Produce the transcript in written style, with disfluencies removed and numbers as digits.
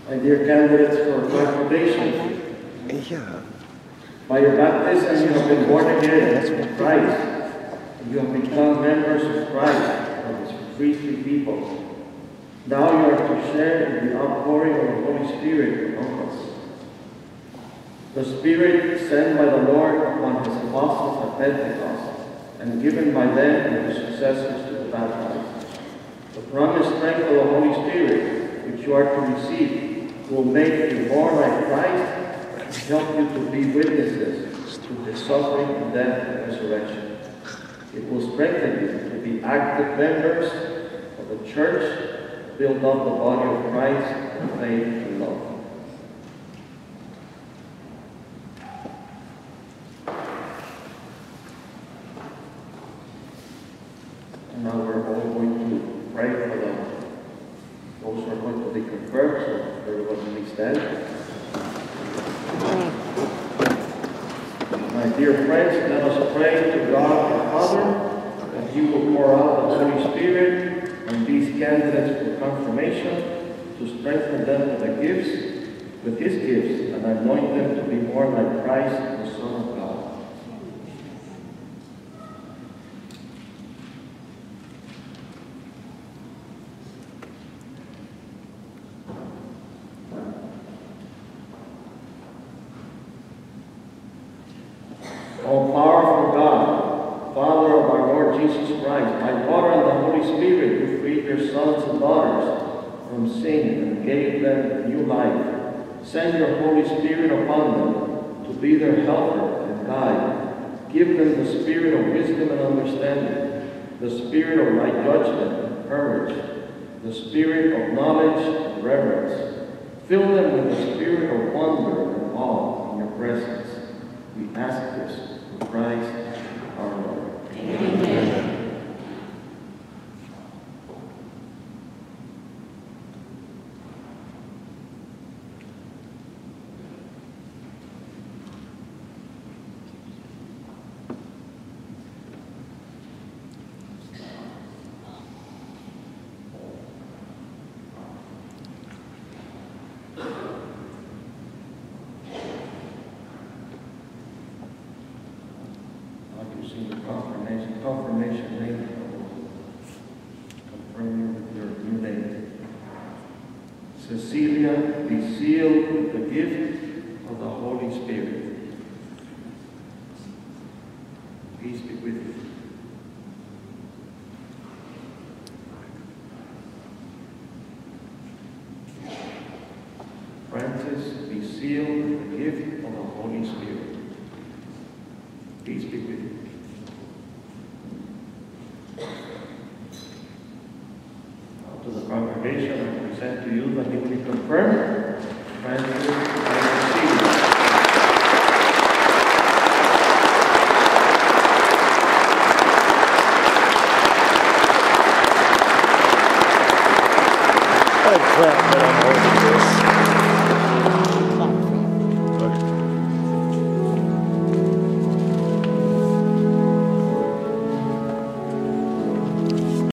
My dear candidates for confirmation, by your baptism you have been born again in Christ. You have become members of Christ, of His priestly people. Now you are to share in the outpouring of the Holy Spirit among us. The Spirit sent by the Lord upon His apostles at Pentecost, and given by them and their successors to the baptized. The promised strength of the Holy Spirit, which you are to receive, will make you more like Christ and help you to be witnesses to His suffering and death and resurrection. It will strengthen you to be active members of the church, build up the body of Christ in faith and love. And now we're all going to pray for those who are going to be confirmed, so everyone may stand. My dear friends, let us pray to God our Father that He will pour out the Holy Spirit on these candidates for confirmation to strengthen them with His gifts, and anoint them to be more like Christ, the Son of God. O powerful God, Father of our Lord Jesus Christ, by water and the Holy Spirit, who freed your sons and daughters from sin and gave them new life, send your Holy Spirit upon them to be their helper and guide. Give them the spirit of wisdom and understanding, the spirit of right judgment and courage, the spirit of knowledge and reverence. Fill them with the spirit of wonder and awe in your presence. We ask this through Christ our Lord. Amen. Confirmation name, confirm you with your new name. Cecilia, be sealed with the gift of the Holy Spirit. Peace be with you. Francis, be sealed with the gift of the Holy Spirit. Peace be with you. To the congregation, I present to you the newly confirmed Francis and Cecilia. I clap that I'm holding this.